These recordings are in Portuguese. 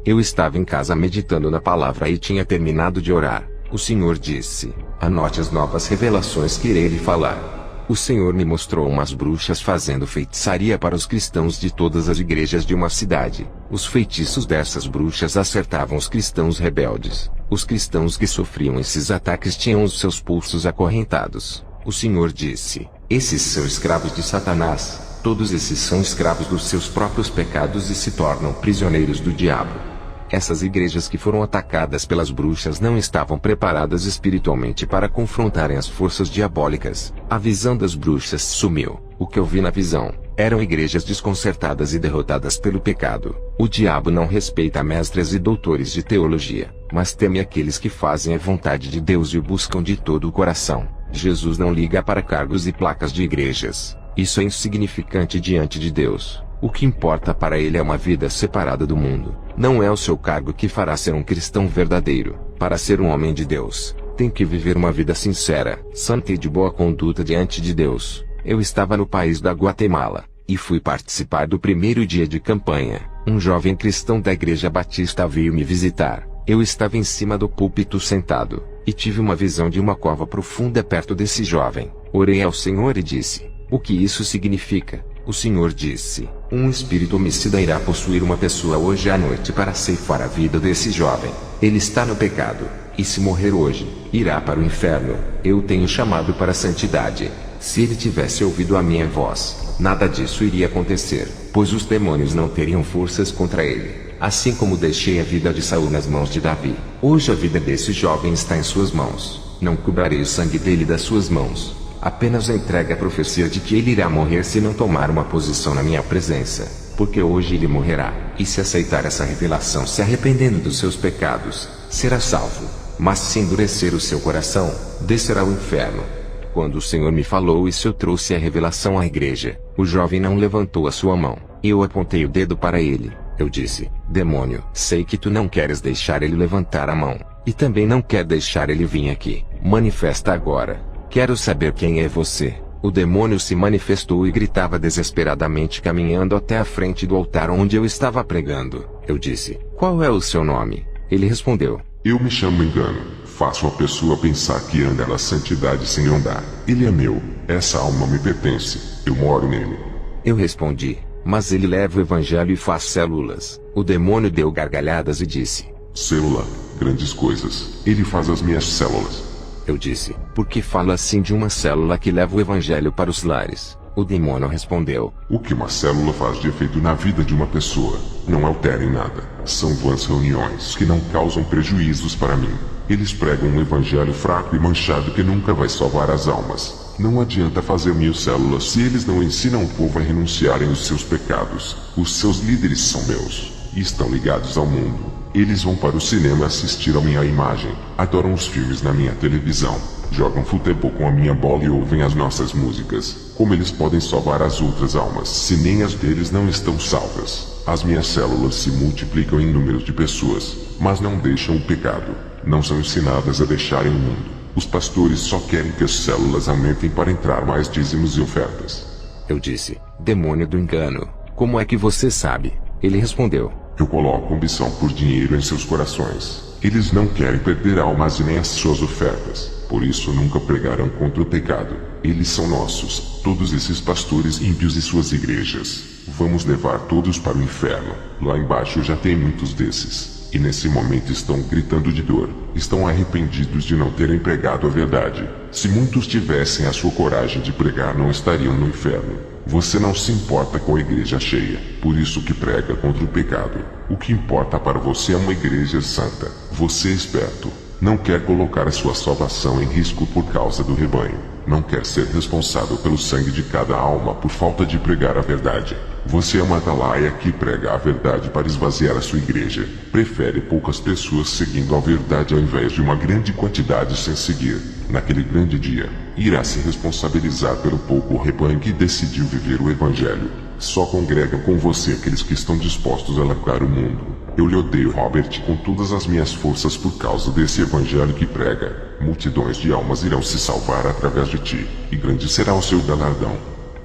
Eu estava em casa meditando na palavra e tinha terminado de orar. O Senhor disse: anote as novas revelações que irei lhe falar. O Senhor me mostrou umas bruxas fazendo feitiçaria para os cristãos de todas as igrejas de uma cidade. Os feitiços dessas bruxas acertavam os cristãos rebeldes. Os cristãos que sofriam esses ataques tinham os seus pulsos acorrentados. O Senhor disse: esses são escravos de Satanás. Todos esses são escravos dos seus próprios pecados e se tornam prisioneiros do diabo. Essas igrejas que foram atacadas pelas bruxas não estavam preparadas espiritualmente para confrontarem as forças diabólicas. A visão das bruxas sumiu. O que eu vi na visão eram igrejas desconcertadas e derrotadas pelo pecado. O diabo não respeita mestres e doutores de teologia, mas teme aqueles que fazem a vontade de Deus e o buscam de todo o coração. Jesus não liga para cargos e placas de igrejas. Isso é insignificante diante de Deus. O que importa para ele é uma vida separada do mundo. Não é o seu cargo que fará ser um cristão verdadeiro. Para ser um homem de Deus, tem que viver uma vida sincera, santa e de boa conduta diante de Deus. Eu estava no país da Guatemala, e fui participar do primeiro dia de campanha. Um jovem cristão da igreja batista veio me visitar. Eu estava em cima do púlpito sentado, e tive uma visão de uma cova profunda perto desse jovem. Orei ao Senhor e disse: o que isso significa? O Senhor disse: um espírito homicida irá possuir uma pessoa hoje à noite para ceifar a vida desse jovem. Ele está no pecado, e se morrer hoje, irá para o inferno. Eu tenho chamado para a santidade. Se ele tivesse ouvido a minha voz, nada disso iria acontecer, pois os demônios não teriam forças contra ele. Assim como deixei a vida de Saul nas mãos de Davi, hoje a vida desse jovem está em suas mãos. Não cobrarei o sangue dele das suas mãos. Apenas entregue a profecia de que ele irá morrer se não tomar uma posição na minha presença, porque hoje ele morrerá, e se aceitar essa revelação se arrependendo dos seus pecados, será salvo. Mas se endurecer o seu coração, descerá ao inferno. Quando o Senhor me falou isso, eu trouxe a revelação à igreja. O jovem não levantou a sua mão. Eu apontei o dedo para ele. Eu disse: demônio, sei que tu não queres deixar ele levantar a mão, e também não quer deixar ele vir aqui. Manifesta agora. Quero saber quem é você. O demônio se manifestou e gritava desesperadamente caminhando até a frente do altar onde eu estava pregando. Eu disse: qual é o seu nome? Ele respondeu: eu me chamo Engano. Faço a pessoa pensar que anda na santidade sem andar. Ele é meu. Essa alma me pertence. Eu moro nele. Eu respondi: mas ele leva o evangelho e faz células. O demônio deu gargalhadas e disse: célula, grandes coisas. Ele faz as minhas células. Eu disse: por que fala assim de uma célula que leva o evangelho para os lares? O demônio respondeu: o que uma célula faz de efeito na vida de uma pessoa, não altera em nada. São vãs reuniões que não causam prejuízos para mim. Eles pregam um evangelho fraco e manchado que nunca vai salvar as almas. Não adianta fazer 1000 células se eles não ensinam o povo a renunciarem aos seus pecados. Os seus líderes são meus, e estão ligados ao mundo. Eles vão para o cinema assistir a minha imagem, adoram os filmes na minha televisão, jogam futebol com a minha bola e ouvem as nossas músicas. Como eles podem salvar as outras almas, se nem as deles não estão salvas? As minhas células se multiplicam em números de pessoas, mas não deixam o pecado. Não são ensinadas a deixarem o mundo. Os pastores só querem que as células aumentem para entrar mais dízimos e ofertas. Eu disse: demônio do engano, como é que você sabe? Ele respondeu: eu coloco ambição por dinheiro em seus corações. Eles não querem perder almas e nem as suas ofertas. Por isso nunca pregarão contra o pecado. Eles são nossos, todos esses pastores ímpios e suas igrejas. Vamos levar todos para o inferno. Lá embaixo já tem muitos desses. E nesse momento estão gritando de dor. Estão arrependidos de não terem pregado a verdade. Se muitos tivessem a sua coragem de pregar, não estariam no inferno. Você não se importa com a igreja cheia, por isso que prega contra o pecado. O que importa para você é uma igreja santa. Você é esperto. Não quer colocar a sua salvação em risco por causa do rebanho. Não quer ser responsável pelo sangue de cada alma por falta de pregar a verdade. Você é uma atalaia que prega a verdade para esvaziar a sua igreja. Prefere poucas pessoas seguindo a verdade ao invés de uma grande quantidade sem seguir. Naquele grande dia, irá se responsabilizar pelo pouco rebanho que decidiu viver o evangelho. Só congregam com você aqueles que estão dispostos a largar o mundo. Eu lhe odeio, Robert, com todas as minhas forças por causa desse evangelho que prega. Multidões de almas irão se salvar através de ti, e grande será o seu galardão.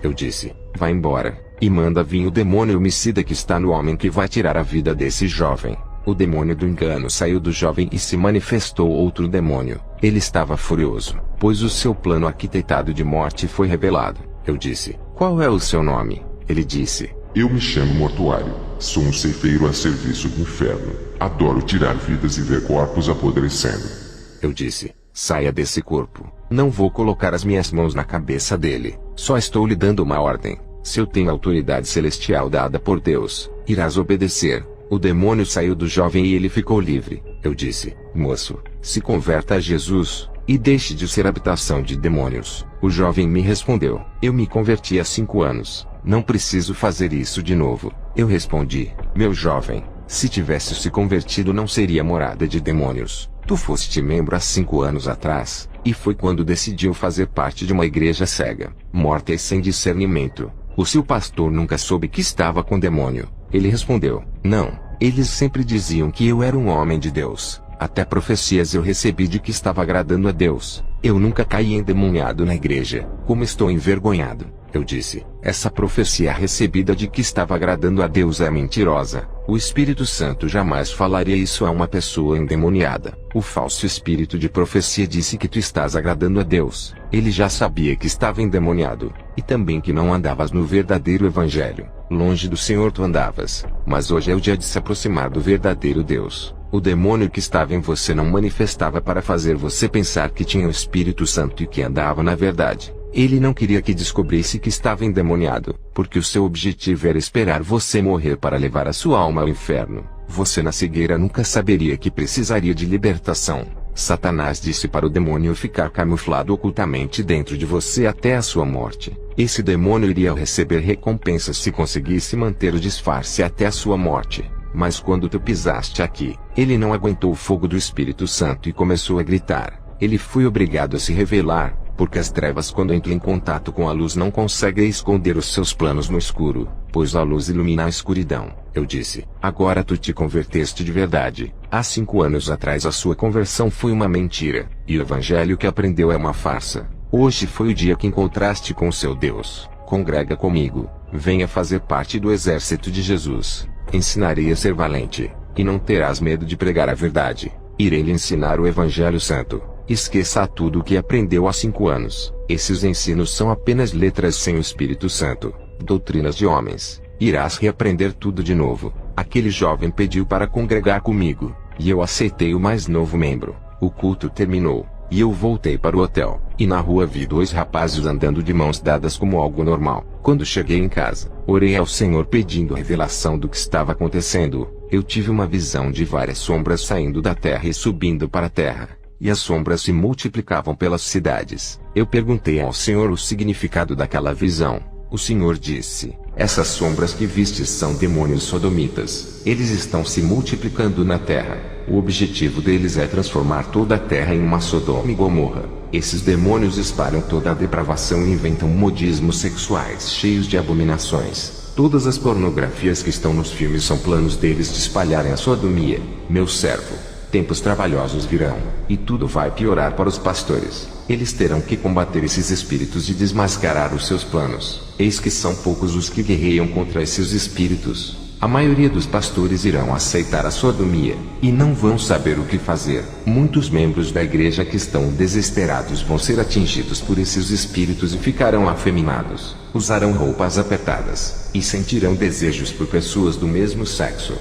Eu disse: vá embora, e manda vir o demônio homicida que está no homem que vai tirar a vida desse jovem. O demônio do engano saiu do jovem e se manifestou outro demônio. Ele estava furioso, pois o seu plano arquitetado de morte foi revelado. Eu disse: qual é o seu nome? Ele disse: Eu me chamo Mortuário. Sou um ceifeiro a serviço do inferno. Adoro tirar vidas e ver corpos apodrecendo. Eu disse: saia desse corpo. Não vou colocar as minhas mãos na cabeça dele. Só estou lhe dando uma ordem. Se eu tenho autoridade celestial dada por Deus, irás obedecer. O demônio saiu do jovem e ele ficou livre. Eu disse: moço, se converta a Jesus, e deixe de ser habitação de demônios. O jovem me respondeu: eu me converti há 5 anos. Não preciso fazer isso de novo. Eu respondi: meu jovem, se tivesse se convertido não seria morada de demônios. Tu foste membro há 5 anos atrás, e foi quando decidiu fazer parte de uma igreja cega, morta e sem discernimento. O seu pastor nunca soube que estava com demônio. Ele respondeu: não, eles sempre diziam que eu era um homem de Deus. Até profecias eu recebi de que estava agradando a Deus. Eu nunca caí endemoniado na igreja. Como estou envergonhado. Eu disse: essa profecia recebida de que estava agradando a Deus é mentirosa. O Espírito Santo jamais falaria isso a uma pessoa endemoniada. O falso espírito de profecia disse que tu estás agradando a Deus. Ele já sabia que estava endemoniado, e também que não andavas no verdadeiro evangelho. Longe do Senhor tu andavas, mas hoje é o dia de se aproximar do verdadeiro Deus. O demônio que estava em você não manifestava para fazer você pensar que tinha o Espírito Santo e que andava na verdade. Ele não queria que descobrisse que estava endemoniado, porque o seu objetivo era esperar você morrer para levar a sua alma ao inferno. Você na cegueira nunca saberia que precisaria de libertação. Satanás disse para o demônio ficar camuflado ocultamente dentro de você até a sua morte. Esse demônio iria receber recompensas se conseguisse manter o disfarce até a sua morte. Mas quando tu pisaste aqui, ele não aguentou o fogo do Espírito Santo e começou a gritar. Ele foi obrigado a se revelar, porque as trevas quando entram em contato com a luz não conseguem esconder os seus planos no escuro, pois a luz ilumina a escuridão. Eu disse: agora tu te converteste de verdade. Há 5 anos atrás a sua conversão foi uma mentira, e o evangelho que aprendeu é uma farsa. Hoje foi o dia que encontraste com o seu Deus. Congrega comigo, venha fazer parte do exército de Jesus. Ensinarei a ser valente, e não terás medo de pregar a verdade. Irei lhe ensinar o Evangelho Santo. Esqueça tudo o que aprendeu há 5 anos. Esses ensinos são apenas letras sem o Espírito Santo, doutrinas de homens. Irás reaprender tudo de novo. Aquele jovem pediu para congregar comigo, e eu aceitei o mais novo membro. O culto terminou, e eu voltei para o hotel, e na rua vi 2 rapazes andando de mãos dadas como algo normal. Quando cheguei em casa, orei ao Senhor pedindo revelação do que estava acontecendo. Eu tive uma visão de várias sombras saindo da terra e subindo para a terra, e as sombras se multiplicavam pelas cidades. Eu perguntei ao Senhor o significado daquela visão. O Senhor disse: essas sombras que vistes são demônios sodomitas. Eles estão se multiplicando na terra. O objetivo deles é transformar toda a terra em uma Sodoma e Gomorra. Esses demônios espalham toda a depravação e inventam modismos sexuais cheios de abominações. Todas as pornografias que estão nos filmes são planos deles de espalharem a sodomia. Meu servo, tempos trabalhosos virão, e tudo vai piorar para os pastores. Eles terão que combater esses espíritos e desmascarar os seus planos. Eis que são poucos os que guerreiam contra esses espíritos. A maioria dos pastores irão aceitar a sodomia, e não vão saber o que fazer. Muitos membros da igreja que estão desesperados vão ser atingidos por esses espíritos e ficarão afeminados. Usarão roupas apertadas, e sentirão desejos por pessoas do mesmo sexo.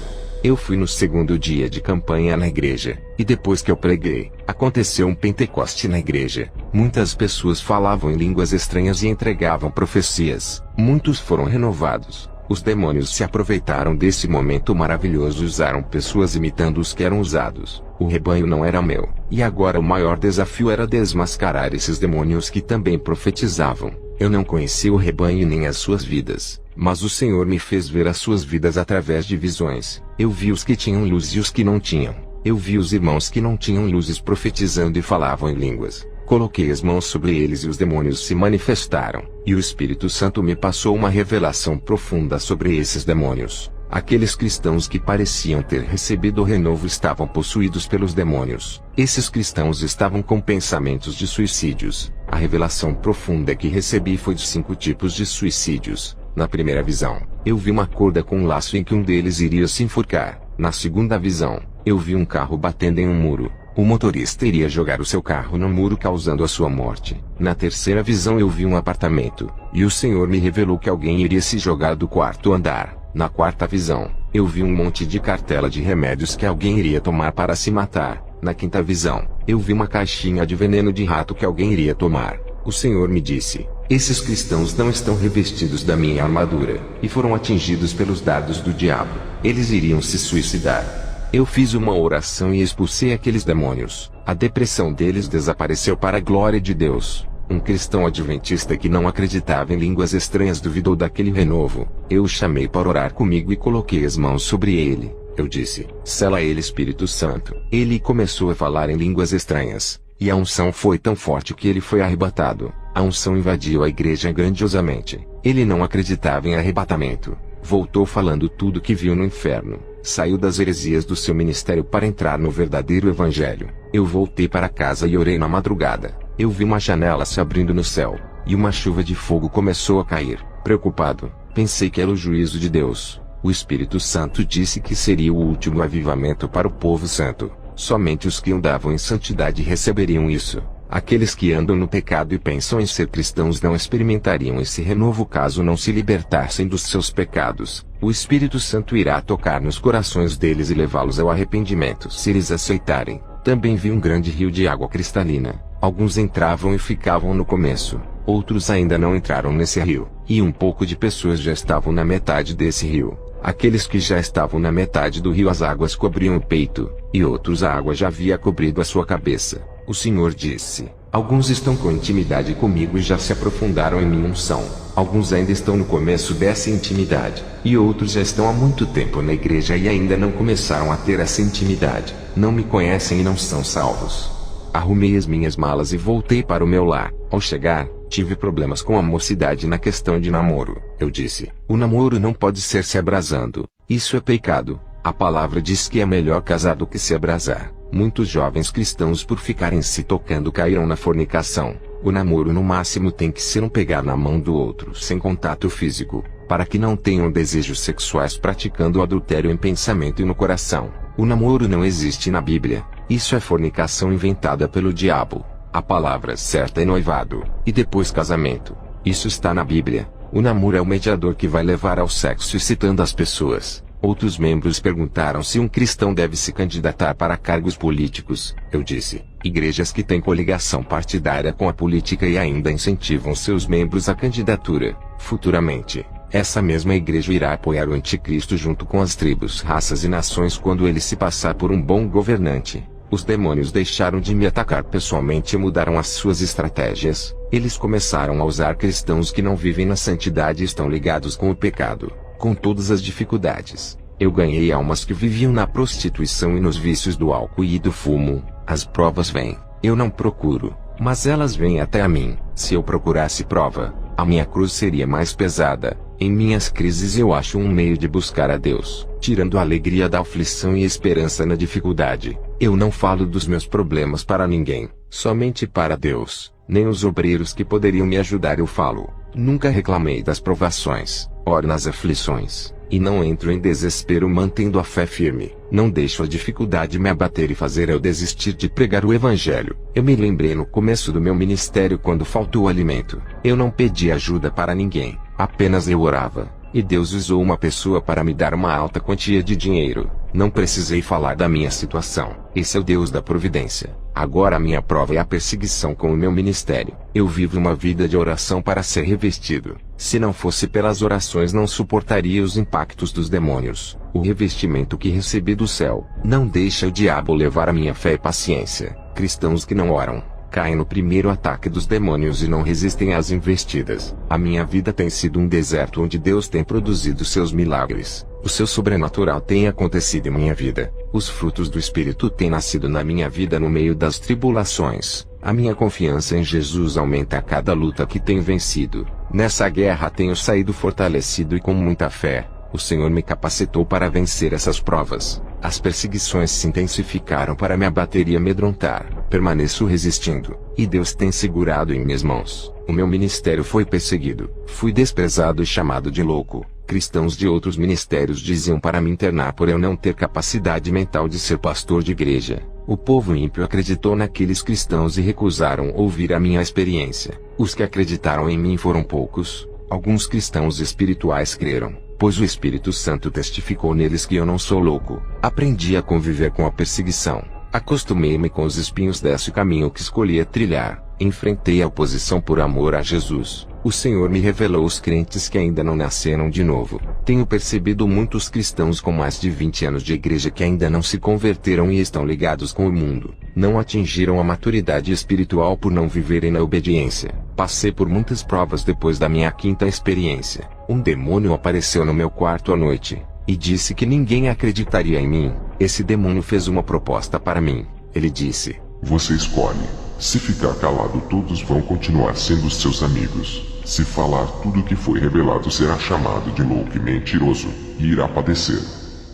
Eu fui no 2º dia de campanha na igreja, e depois que eu preguei, aconteceu um Pentecoste na igreja. Muitas pessoas falavam em línguas estranhas e entregavam profecias. Muitos foram renovados. Os demônios se aproveitaram desse momento maravilhoso e usaram pessoas imitando os que eram usados. O rebanho não era meu, e agora o maior desafio era desmascarar esses demônios que também profetizavam. Eu não conhecia o rebanho nem as suas vidas, mas o Senhor me fez ver as suas vidas através de visões. Eu vi os que tinham luz e os que não tinham. Eu vi os irmãos que não tinham luzes profetizando e falavam em línguas. Coloquei as mãos sobre eles e os demônios se manifestaram, e o Espírito Santo me passou uma revelação profunda sobre esses demônios. Aqueles cristãos que pareciam ter recebido o renovo estavam possuídos pelos demônios. Esses cristãos estavam com pensamentos de suicídios. A revelação profunda que recebi foi de 5 tipos de suicídios. Na primeira visão, eu vi uma corda com um laço em que um deles iria se enforcar. Na segunda visão, eu vi um carro batendo em um muro. O motorista iria jogar o seu carro no muro causando a sua morte. Na terceira visão eu vi um apartamento, e o Senhor me revelou que alguém iria se jogar do quarto andar. Na quarta visão, eu vi um monte de cartela de remédios que alguém iria tomar para se matar. Na quinta visão, eu vi uma caixinha de veneno de rato que alguém iria tomar. O Senhor me disse: esses cristãos não estão revestidos da minha armadura, e foram atingidos pelos dardos do diabo. Eles iriam se suicidar. Eu fiz uma oração e expulsei aqueles demônios. A depressão deles desapareceu para a glória de Deus. Um cristão adventista que não acreditava em línguas estranhas duvidou daquele renovo. Eu o chamei para orar comigo e coloquei as mãos sobre ele. Eu disse: sela ele, Espírito Santo. Ele começou a falar em línguas estranhas, e a unção foi tão forte que ele foi arrebatado. A unção invadiu a igreja grandiosamente. Ele não acreditava em arrebatamento. Voltou falando tudo que viu no inferno. Saiu das heresias do seu ministério para entrar no verdadeiro evangelho. Eu voltei para casa e orei na madrugada. Eu vi uma janela se abrindo no céu, e uma chuva de fogo começou a cair. Preocupado, pensei que era o juízo de Deus. O Espírito Santo disse que seria o último avivamento para o povo santo. Somente os que andavam em santidade receberiam isso. Aqueles que andam no pecado e pensam em ser cristãos não experimentariam esse renovo caso não se libertassem dos seus pecados. O Espírito Santo irá tocar nos corações deles e levá-los ao arrependimento se eles aceitarem. Também vi um grande rio de água cristalina. Alguns entravam e ficavam no começo. Outros ainda não entraram nesse rio. E um pouco de pessoas já estavam na metade desse rio. Aqueles que já estavam na metade do rio as águas cobriam o peito, e outros a água já havia cobrido a sua cabeça. O Senhor disse: alguns estão com intimidade comigo e já se aprofundaram em minha unção. Alguns ainda estão no começo dessa intimidade, e outros já estão há muito tempo na igreja e ainda não começaram a ter essa intimidade. Não me conhecem e não são salvos. Arrumei as minhas malas e voltei para o meu lar. Ao chegar, tive problemas com a mocidade na questão de namoro. Eu disse: o namoro não pode ser se abrasando. Isso é pecado. A palavra diz que é melhor casar do que se abrasar. Muitos jovens cristãos por ficarem se tocando caíram na fornicação. O namoro no máximo tem que ser um pegar na mão do outro sem contato físico, para que não tenham desejos sexuais praticando o adultério em pensamento e no coração. O namoro não existe na Bíblia. Isso é fornicação inventada pelo diabo. A palavra certa é noivado, e depois casamento. Isso está na Bíblia. O namoro é o mediador que vai levar ao sexo excitando as pessoas. Outros membros perguntaram se um cristão deve se candidatar para cargos políticos. Eu disse: igrejas que têm coligação partidária com a política e ainda incentivam seus membros à candidatura. Futuramente, essa mesma igreja irá apoiar o anticristo junto com as tribos, raças e nações quando ele se passar por um bom governante. Os demônios deixaram de me atacar pessoalmente e mudaram as suas estratégias. Eles começaram a usar cristãos que não vivem na santidade e estão ligados com o pecado. Com todas as dificuldades, eu ganhei almas que viviam na prostituição e nos vícios do álcool e do fumo. As provas vêm. Eu não procuro, mas elas vêm até a mim. Se eu procurasse prova, a minha cruz seria mais pesada. Em minhas crises eu acho um meio de buscar a Deus, tirando a alegria da aflição e esperança na dificuldade. Eu não falo dos meus problemas para ninguém, somente para Deus. Nem os obreiros que poderiam me ajudar eu falo. Nunca reclamei das provações. Oro nas aflições, e não entro em desespero mantendo a fé firme. Não deixo a dificuldade me abater e fazer eu desistir de pregar o evangelho. Eu me lembrei no começo do meu ministério quando faltou alimento. Eu não pedi ajuda para ninguém, apenas eu orava, e Deus usou uma pessoa para me dar uma alta quantia de dinheiro. Não precisei falar da minha situação. Esse é o Deus da providência. Agora a minha prova é a perseguição com o meu ministério. Eu vivo uma vida de oração para ser revestido. Se não fosse pelas orações não suportaria os impactos dos demônios. O revestimento que recebi do céu não deixa o diabo levar a minha fé e paciência. Cristãos que não oram caem no primeiro ataque dos demônios e não resistem às investidas. A minha vida tem sido um deserto onde Deus tem produzido seus milagres. O seu sobrenatural tem acontecido em minha vida. Os frutos do Espírito têm nascido na minha vida no meio das tribulações. A minha confiança em Jesus aumenta a cada luta que tenho vencido. Nessa guerra tenho saído fortalecido e com muita fé. O Senhor me capacitou para vencer essas provas. As perseguições se intensificaram para me abater e amedrontar. Permaneço resistindo, e Deus tem segurado em minhas mãos. O meu ministério foi perseguido. Fui desprezado e chamado de louco. Cristãos de outros ministérios diziam para me internar por eu não ter capacidade mental de ser pastor de igreja. O povo ímpio acreditou naqueles cristãos e recusaram ouvir a minha experiência. Os que acreditaram em mim foram poucos. Alguns cristãos espirituais creram, pois o Espírito Santo testificou neles que eu não sou louco. Aprendi a conviver com a perseguição. Acostumei-me com os espinhos desse caminho que escolhia trilhar. Enfrentei a oposição por amor a Jesus. O Senhor me revelou os crentes que ainda não nasceram de novo. Tenho percebido muitos cristãos com mais de 20 anos de igreja que ainda não se converteram e estão ligados com o mundo. Não atingiram a maturidade espiritual por não viverem na obediência. Passei por muitas provas depois da minha quinta experiência. Um demônio apareceu no meu quarto à noite e disse que ninguém acreditaria em mim. Esse demônio fez uma proposta para mim. Ele disse: Você escolhe. Se ficar calado, todos vão continuar sendo seus amigos. Se falar tudo o que foi revelado, será chamado de louco e mentiroso, e irá padecer.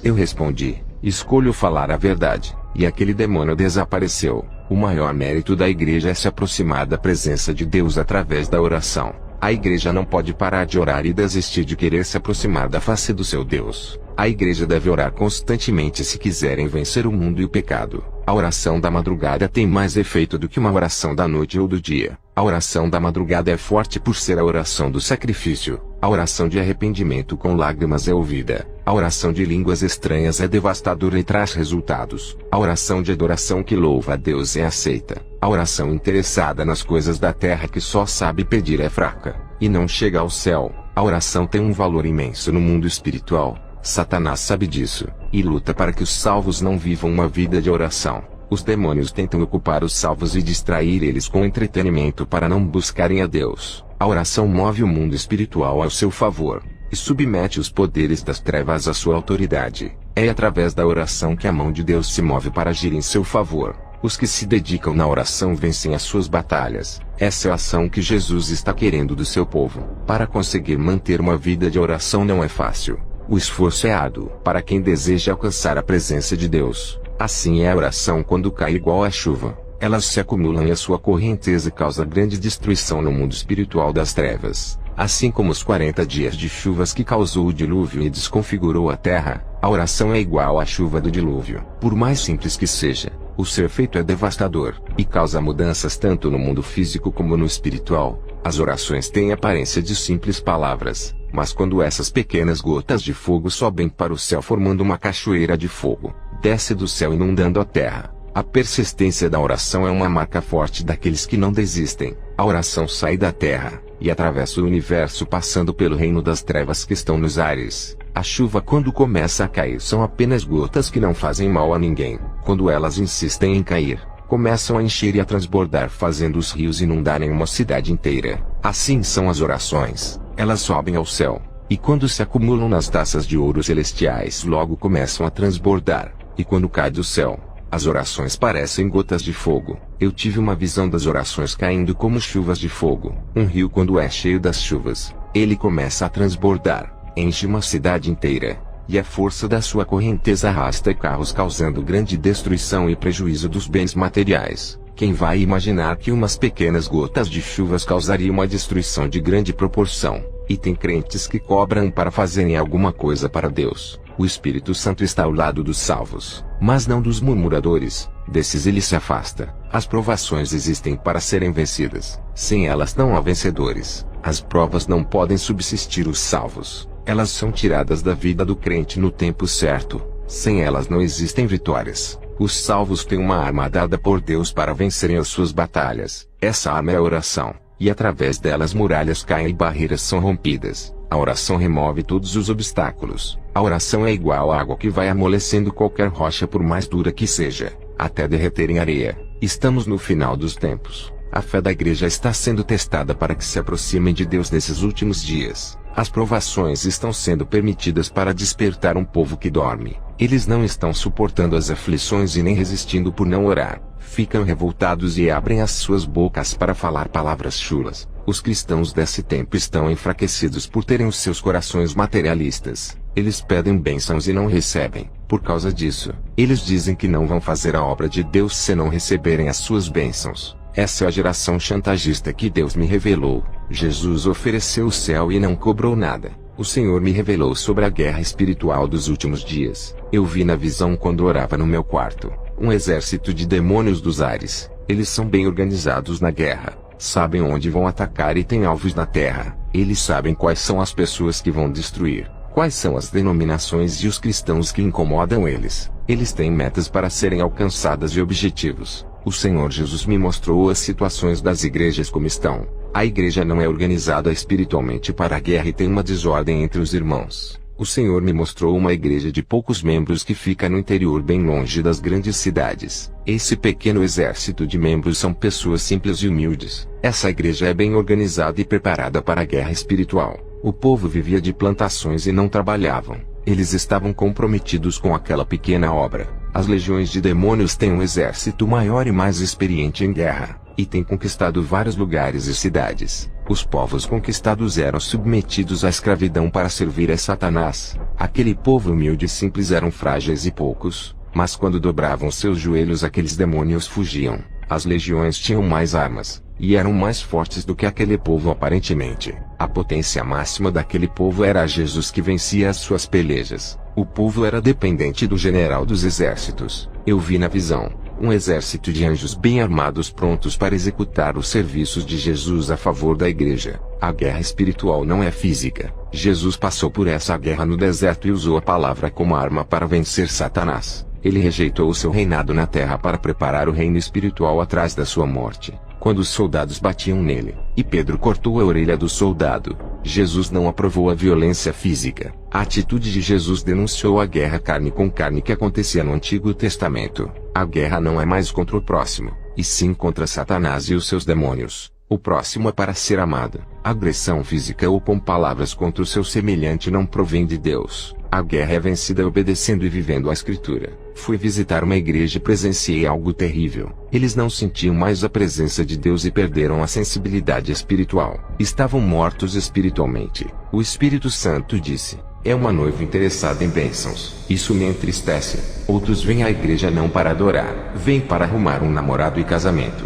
Eu respondi: escolho falar a verdade. E aquele demônio desapareceu. O maior mérito da igreja é se aproximar da presença de Deus através da oração. A igreja não pode parar de orar e desistir de querer se aproximar da face do seu Deus. A igreja deve orar constantemente se quiserem vencer o mundo e o pecado. A oração da madrugada tem mais efeito do que uma oração da noite ou do dia. A oração da madrugada é forte por ser a oração do sacrifício. A oração de arrependimento com lágrimas é ouvida. A oração de línguas estranhas é devastadora e traz resultados. A oração de adoração que louva a Deus é aceita. A oração interessada nas coisas da terra que só sabe pedir é fraca e não chega ao céu. A oração tem um valor imenso no mundo espiritual. Satanás sabe disso, e luta para que os salvos não vivam uma vida de oração. Os demônios tentam ocupar os salvos e distrair eles com entretenimento para não buscarem a Deus. A oração move o mundo espiritual ao seu favor, e submete os poderes das trevas à sua autoridade. É através da oração que a mão de Deus se move para agir em seu favor. Os que se dedicam na oração vencem as suas batalhas. Essa é a ação que Jesus está querendo do seu povo. Para conseguir manter uma vida de oração não é fácil. O esforço é árduo para quem deseja alcançar a presença de Deus. Assim é a oração quando cai igual a chuva. Elas se acumulam e a sua correnteza causa grande destruição no mundo espiritual das trevas. Assim como os 40 dias de chuvas que causou o dilúvio e desconfigurou a terra, a oração é igual à chuva do dilúvio. Por mais simples que seja, o ser feito é devastador, e causa mudanças tanto no mundo físico como no espiritual. As orações têm aparência de simples palavras, mas quando essas pequenas gotas de fogo sobem para o céu formando uma cachoeira de fogo, desce do céu inundando a terra. A persistência da oração é uma marca forte daqueles que não desistem. A oração sai da terra e atravessa o universo passando pelo reino das trevas que estão nos ares. A chuva quando começa a cair são apenas gotas que não fazem mal a ninguém. Quando elas insistem em cair, começam a encher e a transbordar fazendo os rios inundarem uma cidade inteira. Assim são as orações. Elas sobem ao céu, e quando se acumulam nas taças de ouro celestiais logo começam a transbordar. E quando cai do céu, as orações parecem gotas de fogo. Eu tive uma visão das orações caindo como chuvas de fogo. Um rio quando é cheio das chuvas, ele começa a transbordar, enche uma cidade inteira, e a força da sua correnteza arrasta carros causando grande destruição e prejuízo dos bens materiais. Quem vai imaginar que umas pequenas gotas de chuvas causariam uma destruição de grande proporção? E tem crentes que cobram para fazerem alguma coisa para Deus. O Espírito Santo está ao lado dos salvos, mas não dos murmuradores. Desses ele se afasta. As provações existem para serem vencidas. Sem elas não há vencedores. As provas não podem subsistir os salvos. Elas são tiradas da vida do crente no tempo certo. Sem elas não existem vitórias. Os salvos têm uma arma dada por Deus para vencerem as suas batalhas. Essa arma é a oração, e através delas muralhas caem e barreiras são rompidas. A oração remove todos os obstáculos. A oração é igual à água que vai amolecendo qualquer rocha por mais dura que seja, até derreter em areia. Estamos no final dos tempos. A fé da igreja está sendo testada para que se aproximem de Deus nesses últimos dias. As provações estão sendo permitidas para despertar um povo que dorme. Eles não estão suportando as aflições e nem resistindo por não orar. Ficam revoltados e abrem as suas bocas para falar palavras chulas. Os cristãos desse tempo estão enfraquecidos por terem os seus corações materialistas. Eles pedem bênçãos e não recebem. Por causa disso, eles dizem que não vão fazer a obra de Deus se não receberem as suas bênçãos. Essa é a geração chantagista que Deus me revelou. Jesus ofereceu o céu e não cobrou nada. O Senhor me revelou sobre a guerra espiritual dos últimos dias. Eu vi na visão quando orava no meu quarto, um exército de demônios dos ares. Eles são bem organizados na guerra. Sabem onde vão atacar e têm alvos na terra. Eles sabem quais são as pessoas que vão destruir. Quais são as denominações e os cristãos que incomodam eles. Eles têm metas para serem alcançadas e objetivos. O Senhor Jesus me mostrou as situações das igrejas como estão. A igreja não é organizada espiritualmente para a guerra e tem uma desordem entre os irmãos. O Senhor me mostrou uma igreja de poucos membros que fica no interior bem longe das grandes cidades. Esse pequeno exército de membros são pessoas simples e humildes. Essa igreja é bem organizada e preparada para a guerra espiritual. O povo vivia de plantações e não trabalhavam. Eles estavam comprometidos com aquela pequena obra. As legiões de demônios têm um exército maior e mais experiente em guerra, e têm conquistado vários lugares e cidades. Os povos conquistados eram submetidos à escravidão para servir a Satanás. Aquele povo humilde e simples eram frágeis e poucos, mas quando dobravam seus joelhos aqueles demônios fugiam. As legiões tinham mais armas, e eram mais fortes do que aquele povo aparentemente. A potência máxima daquele povo era Jesus que vencia as suas pelejas. O povo era dependente do general dos exércitos. Eu vi na visão um exército de anjos bem armados prontos para executar os serviços de Jesus a favor da igreja. A guerra espiritual não é física. Jesus passou por essa guerra no deserto e usou a palavra como arma para vencer Satanás. Ele rejeitou o seu reinado na terra para preparar o reino espiritual atrás da sua morte. Quando os soldados batiam nele, e Pedro cortou a orelha do soldado, Jesus não aprovou a violência física. A atitude de Jesus denunciou a guerra carne com carne que acontecia no Antigo Testamento. A guerra não é mais contra o próximo, e sim contra Satanás e os seus demônios. O próximo é para ser amado. A agressão física ou com palavras contra o seu semelhante não provém de Deus. A guerra é vencida obedecendo e vivendo a Escritura. Fui visitar uma igreja e presenciei algo terrível. Eles não sentiam mais a presença de Deus e perderam a sensibilidade espiritual. Estavam mortos espiritualmente. O Espírito Santo disse: é uma noiva interessada em bênçãos. Isso me entristece. Outros vêm à igreja não para adorar, vêm para arrumar um namorado e casamento.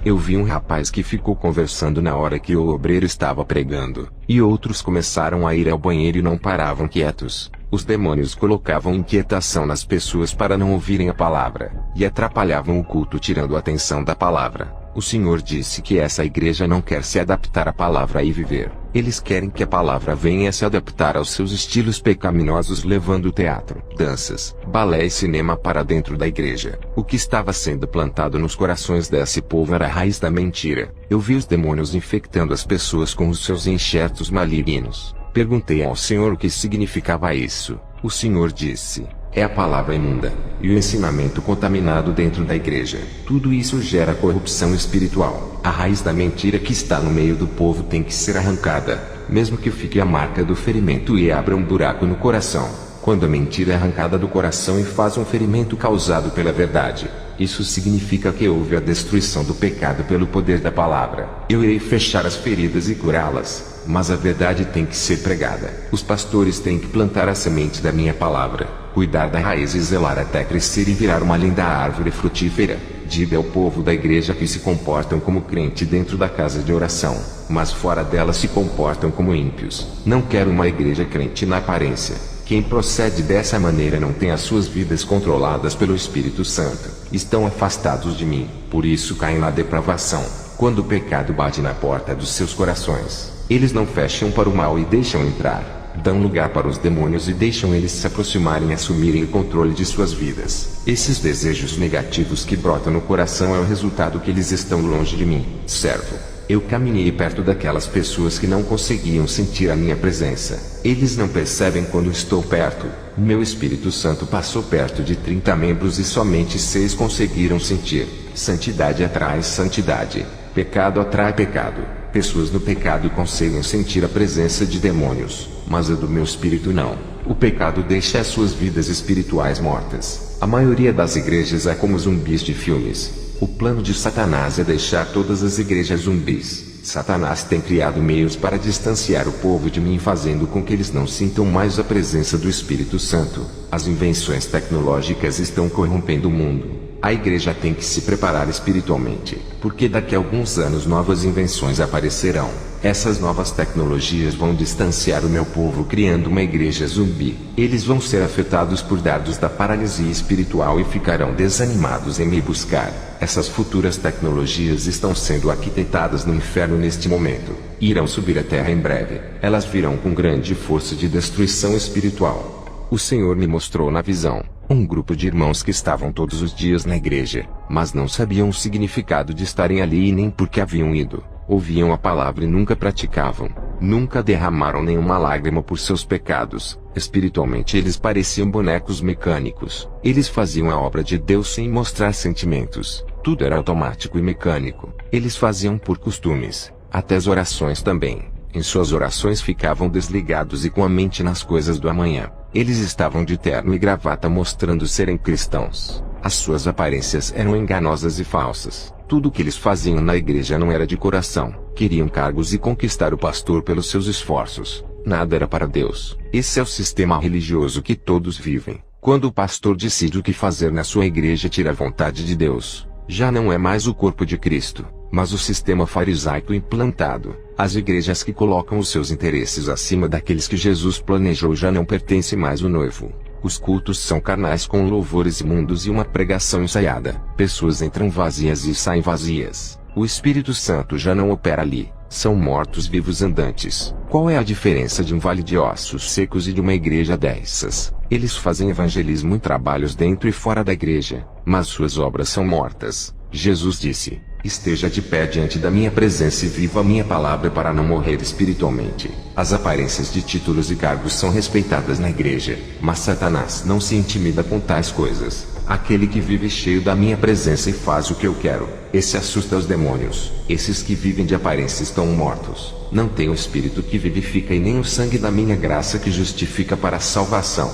Eu vi um rapaz que ficou conversando na hora que o obreiro estava pregando, e outros começaram a ir ao banheiro e não paravam quietos. Os demônios colocavam inquietação nas pessoas para não ouvirem a palavra, e atrapalhavam o culto tirando a atenção da palavra. O Senhor disse que essa igreja não quer se adaptar à palavra e viver. Eles querem que a palavra venha se adaptar aos seus estilos pecaminosos, levando teatro, danças, balé e cinema para dentro da igreja. O que estava sendo plantado nos corações desse povo era a raiz da mentira. Eu vi os demônios infectando as pessoas com os seus enxertos malignos. Perguntei ao Senhor o que significava isso. O Senhor disse: é a palavra imunda, e o ensinamento contaminado dentro da igreja. Tudo isso gera corrupção espiritual. A raiz da mentira que está no meio do povo tem que ser arrancada, mesmo que fique a marca do ferimento e abra um buraco no coração. Quando a mentira é arrancada do coração e faz um ferimento causado pela verdade, isso significa que houve a destruição do pecado pelo poder da palavra. Eu irei fechar as feridas e curá-las, mas a verdade tem que ser pregada. Os pastores têm que plantar a semente da minha palavra, cuidar da raiz e zelar até crescer e virar uma linda árvore frutífera. Diga ao povo da igreja que se comportam como crente dentro da casa de oração, mas fora dela se comportam como ímpios. Não quero uma igreja crente na aparência. Quem procede dessa maneira não tem as suas vidas controladas pelo Espírito Santo. Estão afastados de mim, por isso caem na depravação. Quando o pecado bate na porta dos seus corações, eles não fecham para o mal e deixam entrar. Dão lugar para os demônios e deixam eles se aproximarem e assumirem o controle de suas vidas. Esses desejos negativos que brotam no coração é o resultado que eles estão longe de mim, servo. Eu caminhei perto daquelas pessoas que não conseguiam sentir a minha presença. Eles não percebem quando estou perto. Meu Espírito Santo passou perto de 30 membros e somente 6 conseguiram sentir. Santidade atrai santidade. Pecado atrai pecado. Pessoas no pecado conseguem sentir a presença de demônios, mas a do meu espírito não. O pecado deixa as suas vidas espirituais mortas. A maioria das igrejas é como zumbis de filmes. O plano de Satanás é deixar todas as igrejas zumbis. Satanás tem criado meios para distanciar o povo de mim, fazendo com que eles não sintam mais a presença do Espírito Santo. As invenções tecnológicas estão corrompendo o mundo. A igreja tem que se preparar espiritualmente, porque daqui a alguns anos novas invenções aparecerão. Essas novas tecnologias vão distanciar o meu povo criando uma igreja zumbi. Eles vão ser afetados por dardos da paralisia espiritual e ficarão desanimados em me buscar. Essas futuras tecnologias estão sendo arquitetadas no inferno neste momento. Irão subir à terra em breve. Elas virão com grande força de destruição espiritual. O Senhor me mostrou na visão um grupo de irmãos que estavam todos os dias na igreja, mas não sabiam o significado de estarem ali e nem por que haviam ido. Ouviam a palavra e nunca praticavam. Nunca derramaram nenhuma lágrima por seus pecados. Espiritualmente eles pareciam bonecos mecânicos. Eles faziam a obra de Deus sem mostrar sentimentos. Tudo era automático e mecânico. Eles faziam por costumes. Até as orações também. Em suas orações ficavam desligados e com a mente nas coisas do amanhã. Eles estavam de terno e gravata mostrando serem cristãos. As suas aparências eram enganosas e falsas. Tudo o que eles faziam na igreja não era de coração. Queriam cargos e conquistar o pastor pelos seus esforços. Nada era para Deus. Esse é o sistema religioso que todos vivem. Quando o pastor decide o que fazer na sua igreja, tira a vontade de Deus. Já não é mais o corpo de Cristo, mas o sistema farisaico implantado. As igrejas que colocam os seus interesses acima daqueles que Jesus planejou já não pertencem mais ao noivo. Os cultos são carnais com louvores imundos e uma pregação ensaiada. Pessoas entram vazias e saem vazias. O Espírito Santo já não opera ali. São mortos-vivos andantes. Qual é a diferença de um vale de ossos secos e de uma igreja dessas? Eles fazem evangelismo em trabalhos dentro e fora da igreja, mas suas obras são mortas. Jesus disse: esteja de pé diante da minha presença e viva a minha palavra para não morrer espiritualmente. As aparências de títulos e cargos são respeitadas na igreja, mas Satanás não se intimida com tais coisas. Aquele que vive cheio da minha presença e faz o que eu quero, esse assusta os demônios. Esses que vivem de aparência estão mortos. Não tem o Espírito que vivifica e nem o sangue da minha graça que justifica para a salvação.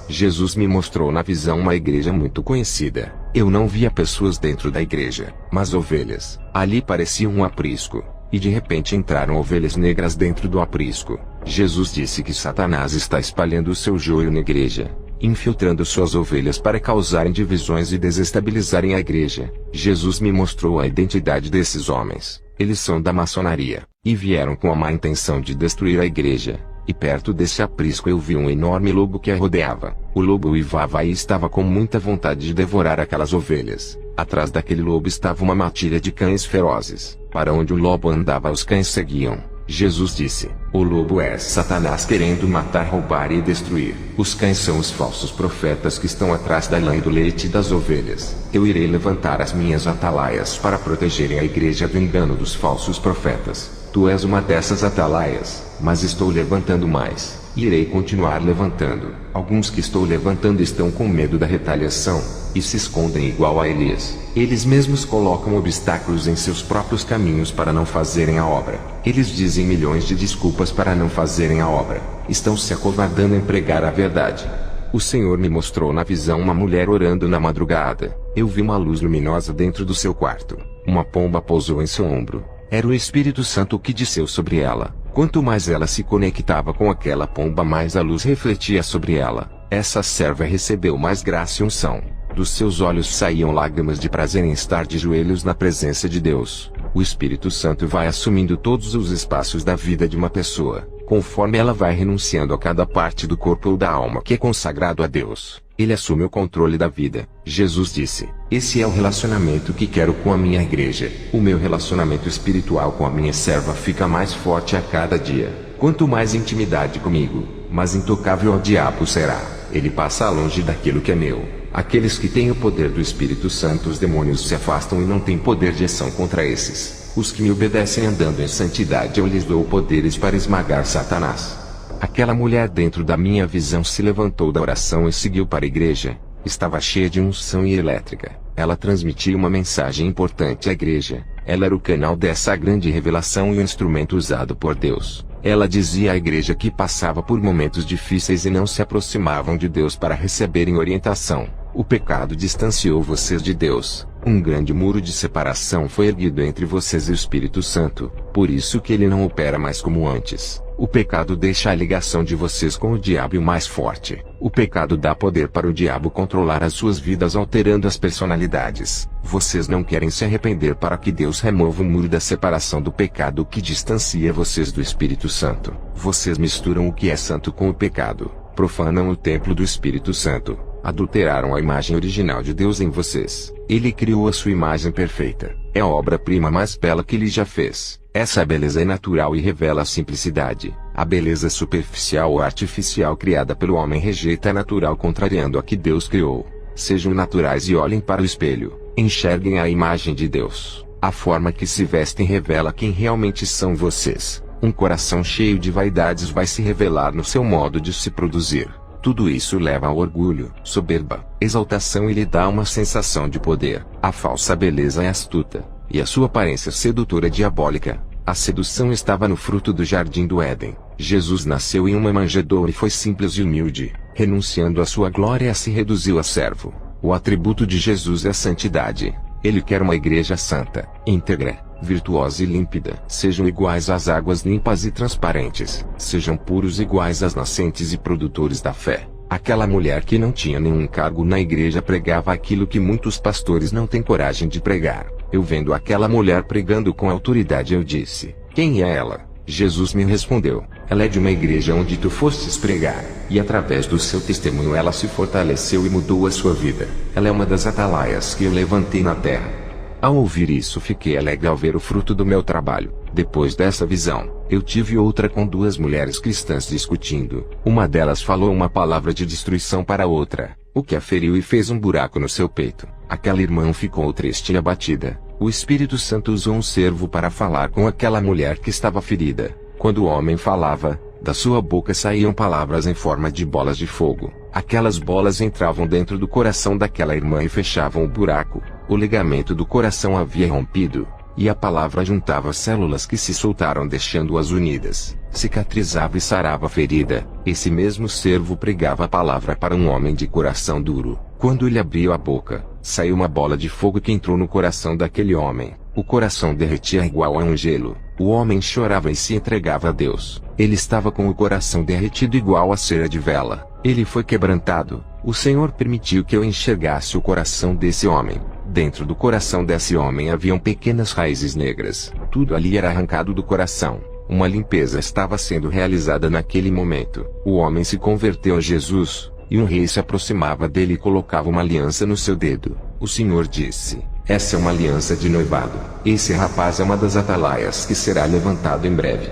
Jesus me mostrou na visão uma igreja muito conhecida. Eu não via pessoas dentro da igreja, mas ovelhas. Ali parecia um aprisco. E de repente entraram ovelhas negras dentro do aprisco. Jesus disse que Satanás está espalhando o seu joio na igreja, infiltrando suas ovelhas para causarem divisões e desestabilizarem a igreja. Jesus me mostrou a identidade desses homens. Eles são da maçonaria, e vieram com a má intenção de destruir a igreja. E perto desse aprisco eu vi um enorme lobo que a rodeava. O lobo uivava e estava com muita vontade de devorar aquelas ovelhas. Atrás daquele lobo estava uma matilha de cães ferozes. Para onde o lobo andava, os cães seguiam. Jesus disse: o lobo é Satanás querendo matar, roubar e destruir. Os cães são os falsos profetas que estão atrás da lã e do leite das ovelhas. Eu irei levantar as minhas atalaias para protegerem a igreja do engano dos falsos profetas. Tu és uma dessas atalaias, mas estou levantando mais. E irei continuar levantando. Alguns que estou levantando estão com medo da retaliação, e se escondem igual a Elias. Eles mesmos colocam obstáculos em seus próprios caminhos para não fazerem a obra. Eles dizem milhões de desculpas para não fazerem a obra. Estão se acovardando em pregar a verdade. O Senhor me mostrou na visão uma mulher orando na madrugada. Eu vi uma luz luminosa dentro do seu quarto. Uma pomba pousou em seu ombro. Era o Espírito Santo que desceu sobre ela. Quanto mais ela se conectava com aquela pomba, mais a luz refletia sobre ela. Essa serva recebeu mais graça e unção. Dos seus olhos saíam lágrimas de prazer em estar de joelhos na presença de Deus. O Espírito Santo vai assumindo todos os espaços da vida de uma pessoa, conforme ela vai renunciando a cada parte do corpo ou da alma que é consagrado a Deus. Ele assume o controle da vida. Jesus disse: esse é o relacionamento que quero com a minha igreja. O meu relacionamento espiritual com a minha serva fica mais forte a cada dia. Quanto mais intimidade comigo, mais intocável ao diabo será. Ele passa longe daquilo que é meu. Aqueles que têm o poder do Espírito Santo, os demônios se afastam e não têm poder de ação contra esses. Os que me obedecem andando em santidade, eu lhes dou poderes para esmagar Satanás. Aquela mulher dentro da minha visão se levantou da oração e seguiu para a igreja. Estava cheia de unção e elétrica. Ela transmitia uma mensagem importante à igreja. Ela era o canal dessa grande revelação e o instrumento usado por Deus. Ela dizia à igreja que passava por momentos difíceis e não se aproximavam de Deus para receberem orientação. O pecado distanciou vocês de Deus. Um grande muro de separação foi erguido entre vocês e o Espírito Santo. Por isso que ele não opera mais como antes. O pecado deixa a ligação de vocês com o diabo mais forte. O pecado dá poder para o diabo controlar as suas vidas, alterando as personalidades. Vocês não querem se arrepender para que Deus remova o muro da separação do pecado que distancia vocês do Espírito Santo. Vocês misturam o que é santo com o pecado, profanam o templo do Espírito Santo, adulteraram a imagem original de Deus em vocês. Ele criou a sua imagem perfeita. É a obra-prima mais bela que ele já fez. Essa beleza é natural e revela a simplicidade. A beleza superficial ou artificial criada pelo homem rejeita a natural, contrariando a que Deus criou. Sejam naturais e olhem para o espelho. Enxerguem a imagem de Deus. A forma que se vestem revela quem realmente são vocês. Um coração cheio de vaidades vai se revelar no seu modo de se produzir. Tudo isso leva ao orgulho, soberba, exaltação e lhe dá uma sensação de poder. A falsa beleza é astuta, e a sua aparência sedutora é diabólica. A sedução estava no fruto do jardim do Éden. Jesus nasceu em uma manjedoura e foi simples e humilde. Renunciando à sua glória, se reduziu a servo. O atributo de Jesus é a santidade. Ele quer uma igreja santa, íntegra, virtuosa e límpida. Sejam iguais às águas limpas e transparentes. Sejam puros iguais às nascentes e produtores da fé. Aquela mulher que não tinha nenhum cargo na igreja pregava aquilo que muitos pastores não têm coragem de pregar. Eu vendo aquela mulher pregando com autoridade, eu disse: quem é ela? Jesus me respondeu: ela é de uma igreja onde tu fostes pregar, e através do seu testemunho ela se fortaleceu e mudou a sua vida. Ela é uma das atalaias que eu levantei na terra. Ao ouvir isso, fiquei alegre ao ver o fruto do meu trabalho. Depois dessa visão, eu tive outra com duas mulheres cristãs discutindo. Uma delas falou uma palavra de destruição para a outra, o que a feriu e fez um buraco no seu peito. Aquela irmã ficou triste e abatida. O Espírito Santo usou um servo para falar com aquela mulher que estava ferida. Quando o homem falava, da sua boca saíam palavras em forma de bolas de fogo. Aquelas bolas entravam dentro do coração daquela irmã e fechavam o buraco. O ligamento do coração havia rompido, e a palavra juntava células que se soltaram, deixando-as unidas. Cicatrizava e sarava a ferida. Esse mesmo servo pregava a palavra para um homem de coração duro. Quando ele abriu a boca, saiu uma bola de fogo que entrou no coração daquele homem. O coração derretia igual a um gelo. O homem chorava e se entregava a Deus. Ele estava com o coração derretido igual a cera de vela. Ele foi quebrantado. O Senhor permitiu que eu enxergasse o coração desse homem. Dentro do coração desse homem haviam pequenas raízes negras. Tudo ali era arrancado do coração. Uma limpeza estava sendo realizada naquele momento. O homem se converteu a Jesus, e um rei se aproximava dele e colocava uma aliança no seu dedo. O Senhor disse: essa é uma aliança de noivado. Esse rapaz é uma das atalaias que será levantado em breve.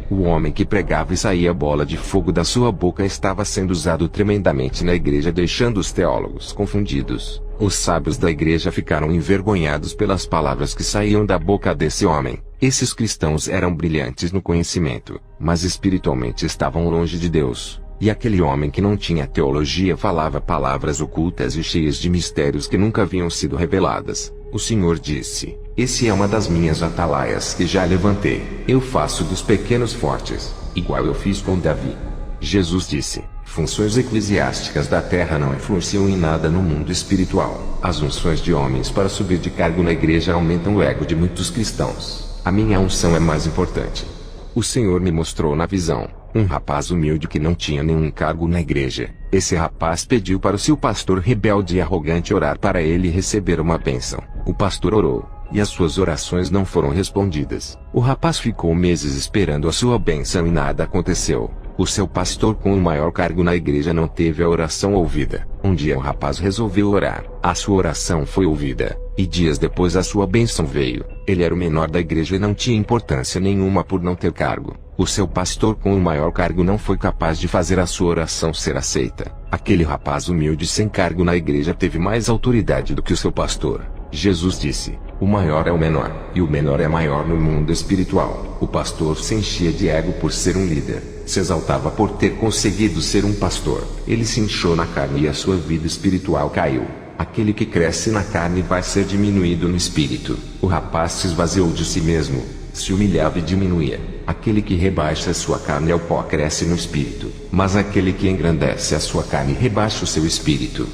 O homem que pregava e saía bola de fogo da sua boca estava sendo usado tremendamente na igreja, deixando os teólogos confundidos. Os sábios da igreja ficaram envergonhados pelas palavras que saíam da boca desse homem. Esses cristãos eram brilhantes no conhecimento, mas espiritualmente estavam longe de Deus. E aquele homem que não tinha teologia falava palavras ocultas e cheias de mistérios que nunca haviam sido reveladas. O Senhor disse: esse é uma das minhas atalaias que já levantei. Eu faço dos pequenos fortes, igual eu fiz com Davi. Jesus disse: funções eclesiásticas da terra não influenciam em nada no mundo espiritual. As unções de homens para subir de cargo na igreja aumentam o ego de muitos cristãos. A minha unção é mais importante. O Senhor me mostrou na visão um rapaz humilde que não tinha nenhum cargo na igreja. Esse rapaz pediu para o seu pastor rebelde e arrogante orar para ele receber uma bênção. O pastor orou, e as suas orações não foram respondidas. O rapaz ficou meses esperando a sua bênção e nada aconteceu. O seu pastor com o maior cargo na igreja não teve a oração ouvida. Um dia o rapaz resolveu orar. A sua oração foi ouvida, e dias depois a sua bênção veio. Ele era o menor da igreja e não tinha importância nenhuma por não ter cargo. O seu pastor com o maior cargo não foi capaz de fazer a sua oração ser aceita. Aquele rapaz humilde sem cargo na igreja teve mais autoridade do que o seu pastor. Jesus disse: o maior é o menor, e o menor é maior no mundo espiritual. O pastor se enchia de ego por ser um líder. Se exaltava por ter conseguido ser um pastor. Ele se inchou na carne e a sua vida espiritual caiu. Aquele que cresce na carne vai ser diminuído no espírito. O rapaz se esvaziou de si mesmo, se humilhava e diminuía. Aquele que rebaixa a sua carne ao pó cresce no espírito, mas aquele que engrandece a sua carne rebaixa o seu espírito.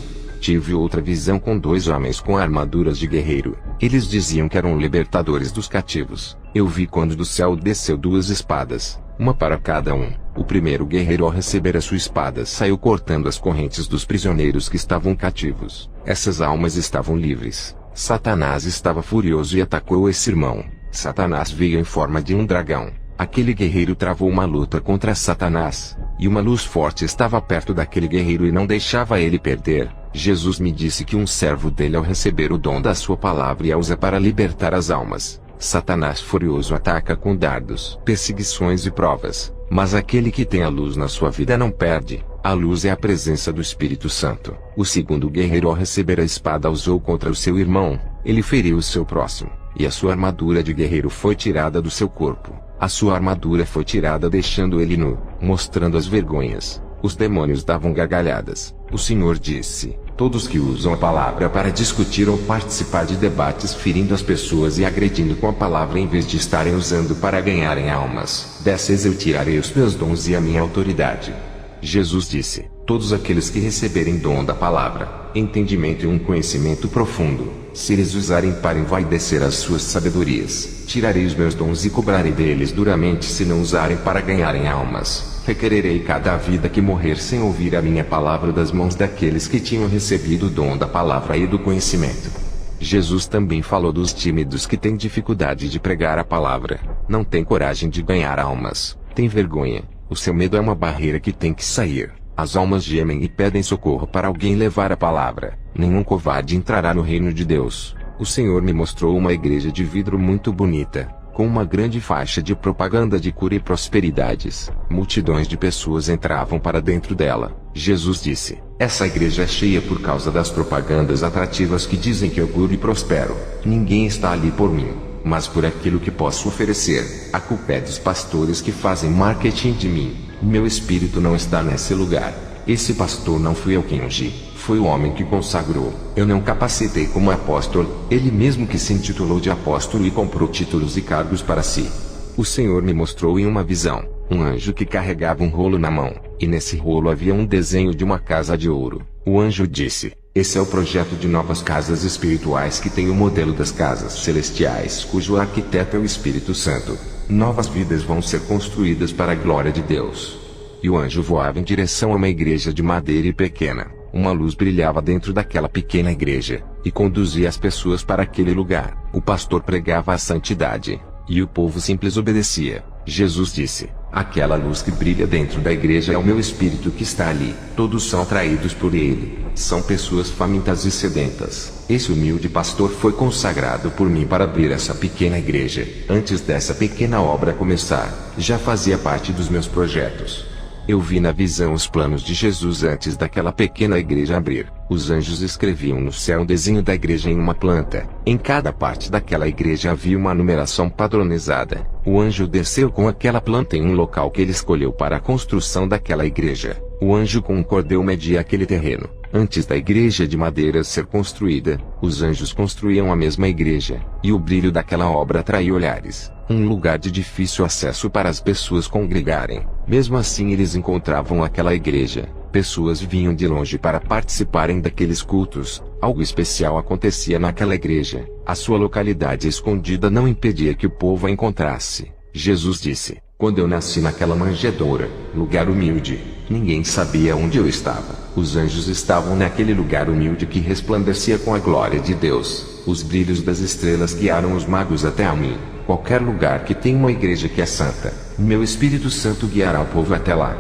Tive outra visão com dois homens com armaduras de guerreiro. Eles diziam que eram libertadores dos cativos. Eu vi quando do céu desceu duas espadas. uma para cada um. O primeiro guerreiro, ao receber a sua espada, saiu cortando as correntes dos prisioneiros que estavam cativos. Essas almas estavam livres. Satanás estava furioso e atacou esse irmão. Satanás veio em forma de um dragão. Aquele guerreiro travou uma luta contra Satanás, e uma luz forte estava perto daquele guerreiro e não deixava ele perder. Jesus me disse que um servo dele, ao receber o dom da sua palavra, e a usa para libertar as almas. Satanás furioso ataca com dardos, perseguições e provas, mas aquele que tem a luz na sua vida não perde. A luz é a presença do Espírito Santo. O segundo guerreiro, ao receber a espada, usou contra o seu irmão. Ele feriu o seu próximo, e a sua armadura de guerreiro foi tirada do seu corpo. A sua armadura foi tirada, deixando ele nu, mostrando as vergonhas. Os demônios davam gargalhadas. O Senhor disse: todos que usam a palavra para discutir ou participar de debates, ferindo as pessoas e agredindo com a palavra em vez de estarem usando para ganharem almas, dessas eu tirarei os meus dons e a minha autoridade. Jesus disse: todos aqueles que receberem dom da palavra, entendimento e um conhecimento profundo, se eles usarem para envaidecer as suas sabedorias, tirarei os meus dons e cobrarei deles duramente se não usarem para ganharem almas. Requererei cada vida que morrer sem ouvir a minha palavra das mãos daqueles que tinham recebido o dom da palavra e do conhecimento. Jesus também falou dos tímidos que têm dificuldade de pregar a palavra, não têm coragem de ganhar almas, têm vergonha. O seu medo é uma barreira que tem que sair. As almas gemem e pedem socorro para alguém levar a palavra. Nenhum covarde entrará no reino de Deus. O Senhor me mostrou uma igreja de vidro muito bonita, com uma grande faixa de propaganda de cura e prosperidades. Multidões de pessoas entravam para dentro dela. Jesus disse: essa igreja é cheia por causa das propagandas atrativas que dizem que eu curo e prospero. Ninguém está ali por mim, mas por aquilo que posso oferecer. A culpa é dos pastores que fazem marketing de mim. Meu espírito não está nesse lugar. Esse pastor não fui eu quem ungi, foi o homem que consagrou. Eu não capacitei como apóstolo, ele mesmo que se intitulou de apóstolo e comprou títulos e cargos para si. O Senhor me mostrou em uma visão, um anjo que carregava um rolo na mão, e nesse rolo havia um desenho de uma casa de ouro. O anjo disse: esse é o projeto de novas casas espirituais que tem o modelo das casas celestiais, cujo arquiteto é o Espírito Santo. Novas vidas vão ser construídas para a glória de Deus. E o anjo voava em direção a uma igreja de madeira e pequena. Uma luz brilhava dentro daquela pequena igreja, e conduzia as pessoas para aquele lugar. O pastor pregava a santidade, e o povo simples obedecia. Jesus disse: aquela luz que brilha dentro da igreja é o meu espírito que está ali. Todos são atraídos por ele. São pessoas famintas e sedentas. Esse humilde pastor foi consagrado por mim para abrir essa pequena igreja. Antes dessa pequena obra começar, já fazia parte dos meus projetos. Eu vi na visão os planos de Jesus antes daquela pequena igreja abrir. Os anjos escreviam no céu o desenho da igreja em uma planta. Em cada parte daquela igreja havia uma numeração padronizada. O anjo desceu com aquela planta em um local que ele escolheu para a construção daquela igreja. O anjo com um cordel media aquele terreno. Antes da igreja de madeira ser construída, os anjos construíam a mesma igreja, e o brilho daquela obra atraía olhares. Um lugar de difícil acesso para as pessoas congregarem. Mesmo assim eles encontravam aquela igreja. Pessoas vinham de longe para participarem daqueles cultos. Algo especial acontecia naquela igreja. A sua localidade escondida não impedia que o povo a encontrasse. Jesus disse: quando eu nasci naquela manjedoura, lugar humilde, ninguém sabia onde eu estava. Os anjos estavam naquele lugar humilde que resplandecia com a glória de Deus. Os brilhos das estrelas guiaram os magos até a mim. Qualquer lugar que tem uma igreja que é santa, meu Espírito Santo guiará o povo até lá.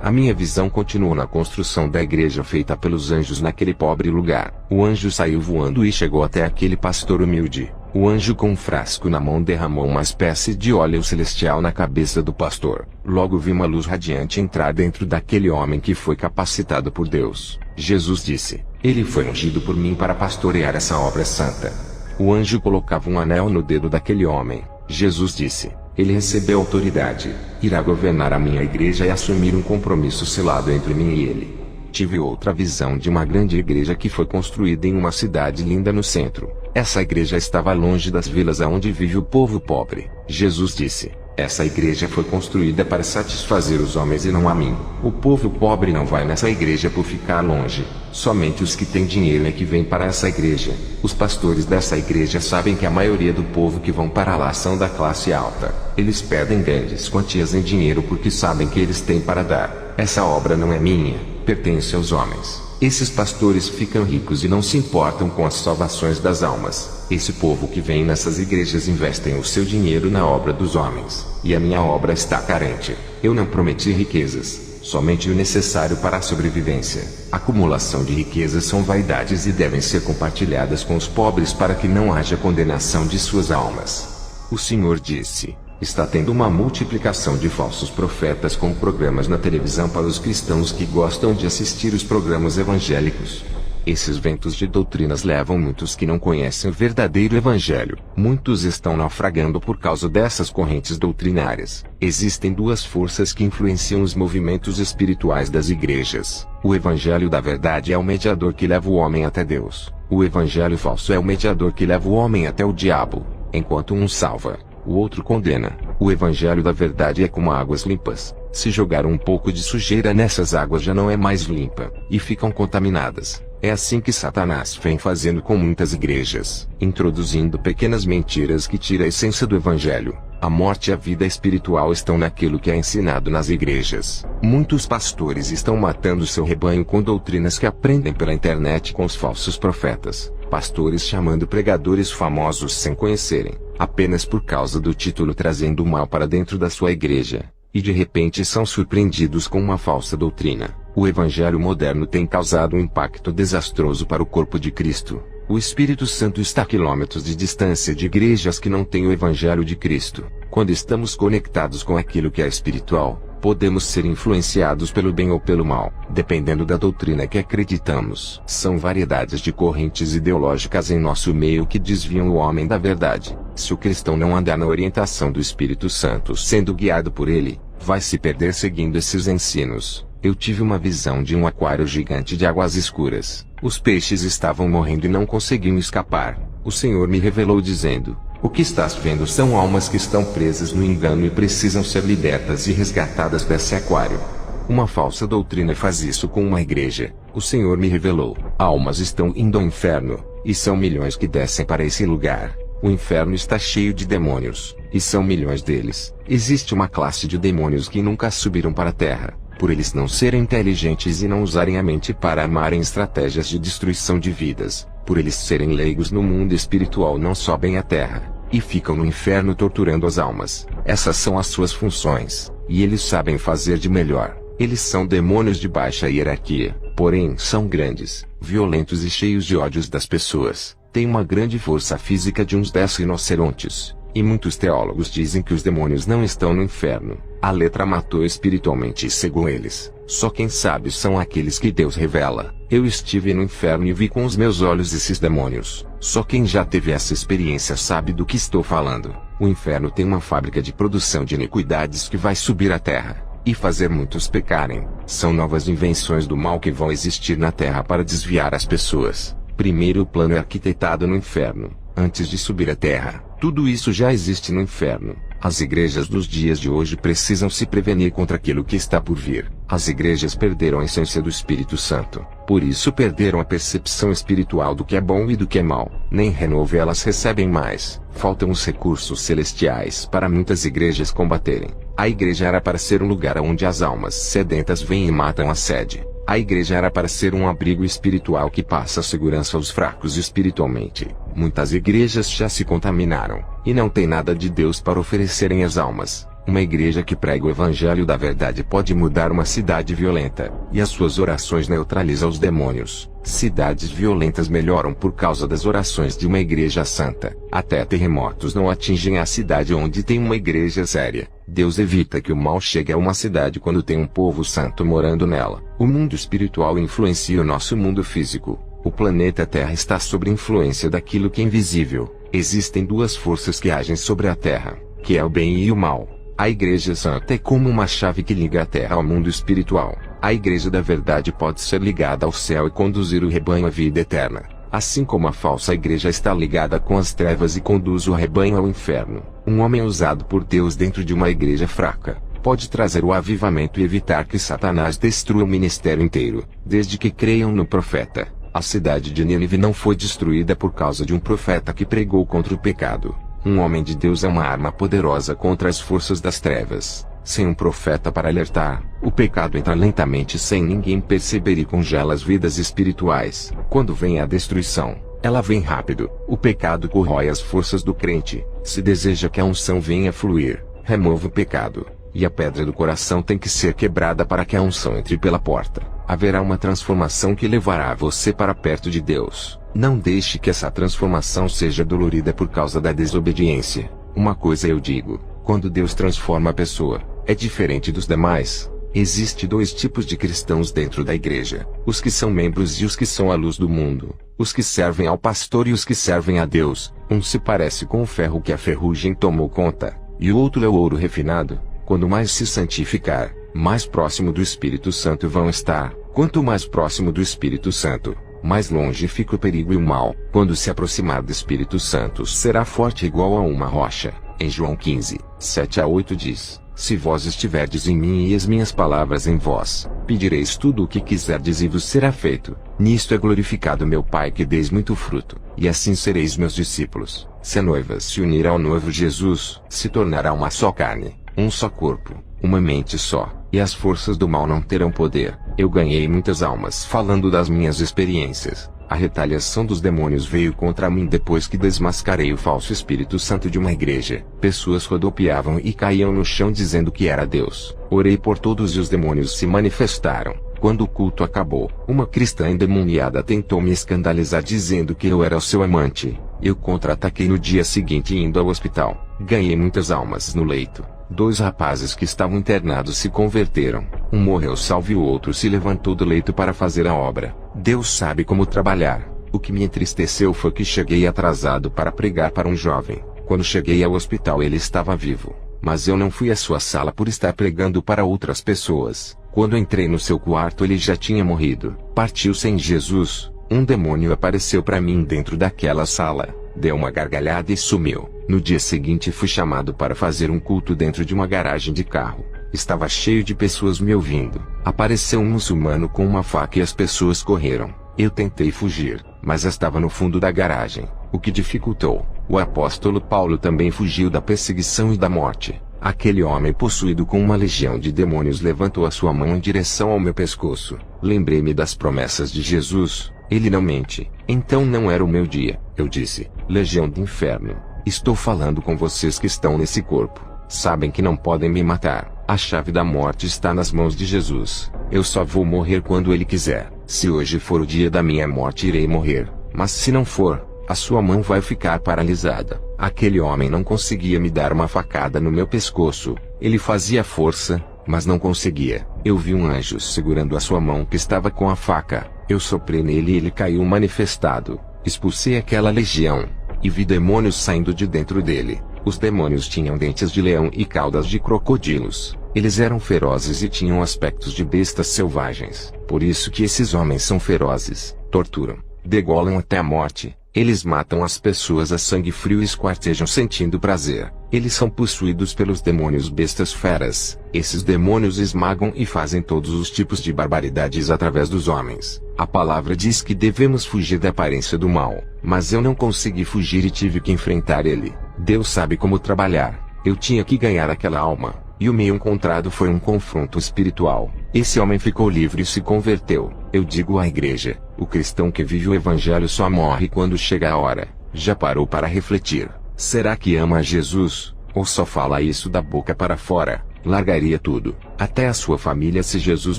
A minha visão continuou na construção da igreja feita pelos anjos naquele pobre lugar. O anjo saiu voando e chegou até aquele pastor humilde. O anjo com um frasco na mão derramou uma espécie de óleo celestial na cabeça do pastor. Logo vi uma luz radiante entrar dentro daquele homem que foi capacitado por Deus. Jesus disse: ele foi ungido por mim para pastorear essa obra santa. O anjo colocava um anel no dedo daquele homem. Jesus disse: ele recebeu autoridade, irá governar a minha igreja e assumir um compromisso selado entre mim e ele. Tive outra visão de uma grande igreja que foi construída em uma cidade linda no centro. Essa igreja estava longe das vilas aonde vive o povo pobre. Jesus disse: Essa igreja foi construída para satisfazer os homens e não a mim. O povo pobre não vai nessa igreja por ficar longe. Somente os que têm dinheiro é que vêm para essa igreja. Os pastores dessa igreja sabem que a maioria do povo que vão para lá são da classe alta. Eles pedem grandes quantias em dinheiro porque sabem que eles têm para dar. Essa obra não é minha, pertence aos homens. Esses pastores ficam ricos e não se importam com as salvações das almas. Esse povo que vem nessas igrejas investem o seu dinheiro na obra dos homens. E a minha obra está carente. Eu não prometi riquezas, somente o necessário para a sobrevivência. Acumulação de riquezas são vaidades e devem ser compartilhadas com os pobres para que não haja condenação de suas almas. O Senhor disse: está tendo uma multiplicação de falsos profetas com programas na televisão para os cristãos que gostam de assistir os programas evangélicos. Esses ventos de doutrinas levam muitos que não conhecem o verdadeiro evangelho. Muitos estão naufragando por causa dessas correntes doutrinárias. Existem duas forças que influenciam os movimentos espirituais das igrejas. O evangelho da verdade é o mediador que leva o homem até Deus. O evangelho falso é o mediador que leva o homem até o diabo. Enquanto um salva, o outro condena. O evangelho da verdade é como águas limpas. Se jogar um pouco de sujeira nessas águas já não é mais limpa, e ficam contaminadas. É assim que Satanás vem fazendo com muitas igrejas, introduzindo pequenas mentiras que tiram a essência do evangelho. A morte e a vida espiritual estão naquilo que é ensinado nas igrejas. Muitos pastores estão matando seu rebanho com doutrinas que aprendem pela internet com os falsos profetas. Pastores chamando pregadores famosos sem conhecerem, apenas por causa do título, trazendo o mal para dentro da sua igreja. E de repente são surpreendidos com uma falsa doutrina. O evangelho moderno tem causado um impacto desastroso para o corpo de Cristo. O Espírito Santo está a quilômetros de distância de igrejas que não têm o evangelho de Cristo. Quando estamos conectados com aquilo que é espiritual, podemos ser influenciados pelo bem ou pelo mal, dependendo da doutrina que acreditamos. São variedades de correntes ideológicas em nosso meio que desviam o homem da verdade. Se o cristão não andar na orientação do Espírito Santo sendo guiado por ele, vai se perder seguindo esses ensinos. Eu tive uma visão de um aquário gigante de águas escuras. Os peixes estavam morrendo e não conseguiam escapar. O Senhor me revelou dizendo: o que estás vendo são almas que estão presas no engano e precisam ser libertas e resgatadas desse aquário. Uma falsa doutrina faz isso com uma igreja. O Senhor me revelou: almas estão indo ao inferno, e são milhões que descem para esse lugar. O inferno está cheio de demônios, e são milhões deles. Existe uma classe de demônios que nunca subiram para a terra. Por eles não serem inteligentes e não usarem a mente para armarem estratégias de destruição de vidas, por eles serem leigos no mundo espiritual, não sobem à terra, e ficam no inferno torturando as almas. Essas são as suas funções, e eles sabem fazer de melhor. Eles são demônios de baixa hierarquia, porém são grandes, violentos e cheios de ódios das pessoas. Têm uma grande força física de uns 10 rinocerontes. E muitos teólogos dizem que os demônios não estão no inferno. A letra matou espiritualmente e cegou eles. Só quem sabe são aqueles que Deus revela. Eu estive no inferno e vi com os meus olhos esses demônios. Só quem já teve essa experiência sabe do que estou falando. O inferno tem uma fábrica de produção de iniquidades que vai subir à terra e fazer muitos pecarem. São novas invenções do mal que vão existir na terra para desviar as pessoas. Primeiro o plano é arquitetado no inferno, antes de subir à terra. Tudo isso já existe no inferno. As igrejas dos dias de hoje precisam se prevenir contra aquilo que está por vir. As igrejas perderam a essência do Espírito Santo. Por isso perderam a percepção espiritual do que é bom e do que é mal. Nem renovo elas recebem mais. Faltam os recursos celestiais para muitas igrejas combaterem. A igreja era para ser um lugar onde as almas sedentas vêm e matam a sede. A igreja era para ser um abrigo espiritual que passa segurança aos fracos espiritualmente. Muitas igrejas já se contaminaram, e não tem nada de Deus para oferecerem às almas. Uma igreja que prega o evangelho da verdade pode mudar uma cidade violenta, e as suas orações neutralizam os demônios. Cidades violentas melhoram por causa das orações de uma igreja santa. Até terremotos não atingem a cidade onde tem uma igreja séria. Deus evita que o mal chegue a uma cidade quando tem um povo santo morando nela. O mundo espiritual influencia o nosso mundo físico. O planeta Terra está sob influência daquilo que é invisível. Existem duas forças que agem sobre a Terra, que é o bem e o mal. A Igreja Santa é como uma chave que liga a Terra ao mundo espiritual. A Igreja da Verdade pode ser ligada ao céu e conduzir o rebanho à vida eterna. Assim como a falsa igreja está ligada com as trevas e conduz o rebanho ao inferno, um homem usado por Deus dentro de uma igreja fraca pode trazer o avivamento e evitar que Satanás destrua o ministério inteiro, desde que creiam no profeta. A cidade de Nínive não foi destruída por causa de um profeta que pregou contra o pecado. Um homem de Deus é uma arma poderosa contra as forças das trevas. Sem um profeta para alertar, o pecado entra lentamente sem ninguém perceber e congela as vidas espirituais. Quando vem a destruição, ela vem rápido. O pecado corrói as forças do crente. Se deseja que a unção venha fluir, remova o pecado. E a pedra do coração tem que ser quebrada para que a unção entre pela porta. Haverá uma transformação que levará você para perto de Deus. Não deixe que essa transformação seja dolorida por causa da desobediência. Uma coisa eu digo: quando Deus transforma a pessoa, é diferente dos demais. Existem dois tipos de cristãos dentro da igreja: os que são membros e os que são a luz do mundo. Os que servem ao pastor e os que servem a Deus. Um se parece com o ferro que a ferrugem tomou conta, e o outro é o ouro refinado. Quando mais se santificar, mais próximo do Espírito Santo vão estar. Quanto mais próximo do Espírito Santo, mais longe fica o perigo e o mal. Quando se aproximar do Espírito Santo, será forte igual a uma rocha. Em João 15, 7-8 diz: se vós estiverdes em mim e as minhas palavras em vós, pedireis tudo o que quiserdes e vos será feito. Nisto é glorificado meu Pai, que deis muito fruto, e assim sereis meus discípulos. Se a noiva se unir ao noivo Jesus, se tornará uma só carne, um só corpo, uma mente só, e as forças do mal não terão poder. Eu ganhei muitas almas falando das minhas experiências. A retaliação dos demônios veio contra mim depois que desmascarei o falso Espírito Santo de uma igreja. Pessoas rodopiavam e caíam no chão dizendo que era Deus. Orei por todos e os demônios se manifestaram. Quando o culto acabou, uma cristã endemoniada tentou me escandalizar dizendo que eu era o seu amante. Eu contra-ataquei no dia seguinte indo ao hospital. Ganhei muitas almas no leito. 2 rapazes que estavam internados se converteram. Um morreu salvo e o outro se levantou do leito para fazer a obra. Deus sabe como trabalhar. O que me entristeceu foi que cheguei atrasado para pregar para um jovem. Quando cheguei ao hospital ele estava vivo. Mas eu não fui à sua sala por estar pregando para outras pessoas. Quando entrei no seu quarto ele já tinha morrido. Partiu sem Jesus. Um demônio apareceu para mim dentro daquela sala. Deu uma gargalhada e sumiu. No dia seguinte fui chamado para fazer um culto dentro de uma garagem de carro. Estava cheio de pessoas me ouvindo. Apareceu um muçulmano com uma faca e as pessoas correram. Eu tentei fugir, mas estava no fundo da garagem, o que dificultou. O apóstolo Paulo também fugiu da perseguição e da morte. Aquele homem possuído com uma legião de demônios levantou a sua mão em direção ao meu pescoço. Lembrei-me das promessas de Jesus. Ele não mente. Então não era o meu dia. Eu disse: legião do inferno, estou falando com vocês que estão nesse corpo. Sabem que não podem me matar. A chave da morte está nas mãos de Jesus. Eu só vou morrer quando Ele quiser. Se hoje for o dia da minha morte, irei morrer. Mas se não for, a sua mão vai ficar paralisada. Aquele homem não conseguia me dar uma facada no meu pescoço. Ele fazia força, mas não conseguia. Eu vi um anjo segurando a sua mão que estava com a faca. Eu soprei nele e ele caiu manifestado. Expulsei aquela legião, e vi demônios saindo de dentro dele. Os demônios tinham dentes de leão e caudas de crocodilos. Eles eram ferozes e tinham aspectos de bestas selvagens. Por isso que esses homens são ferozes, torturam, degolam até a morte. Eles matam as pessoas a sangue frio e esquartejam sentindo prazer. Eles são possuídos pelos demônios bestas feras. Esses demônios esmagam e fazem todos os tipos de barbaridades através dos homens. A palavra diz que devemos fugir da aparência do mal. Mas eu não consegui fugir e tive que enfrentar ele. Deus sabe como trabalhar. Eu tinha que ganhar aquela alma. E o meio encontrado foi um confronto espiritual. Esse homem ficou livre e se converteu. Eu digo à igreja: o cristão que vive o evangelho só morre quando chega a hora. Já parou para refletir? Será que ama a Jesus? Ou só fala isso da boca para fora? Largaria tudo, até a sua família, se Jesus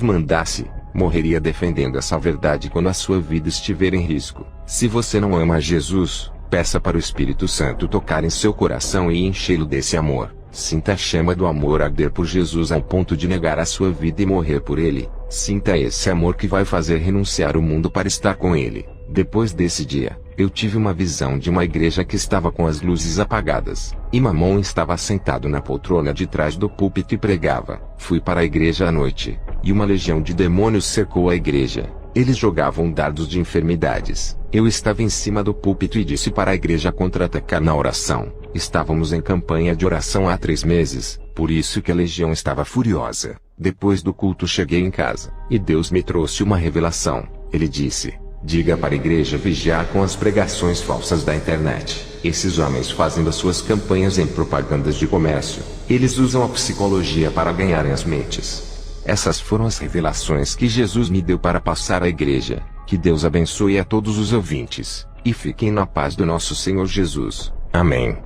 mandasse. Morreria defendendo essa verdade quando a sua vida estiver em risco. Se você não ama a Jesus, peça para o Espírito Santo tocar em seu coração e enchê-lo desse amor. Sinta a chama do amor arder por Jesus ao ponto de negar a sua vida e morrer por ele. Sinta esse amor que vai fazer renunciar o mundo para estar com ele. Depois desse dia, eu tive uma visão de uma igreja que estava com as luzes apagadas. E Mamon estava sentado na poltrona de trás do púlpito e pregava. Fui para a igreja à noite, e uma legião de demônios cercou a igreja. Eles jogavam dardos de enfermidades, Eu estava em cima do púlpito e disse para a igreja contra-atacar na oração. Estávamos em campanha de oração há 3 meses, por isso que a legião estava furiosa. Depois do culto cheguei em casa, e Deus me trouxe uma revelação. Ele disse: diga para a igreja vigiar com as pregações falsas da internet. Esses homens fazem das suas campanhas em propagandas de comércio. Eles usam a psicologia para ganharem as mentes. Essas foram as revelações que Jesus me deu para passar à igreja. Que Deus abençoe a todos os ouvintes, e fiquem na paz do nosso Senhor Jesus. Amém.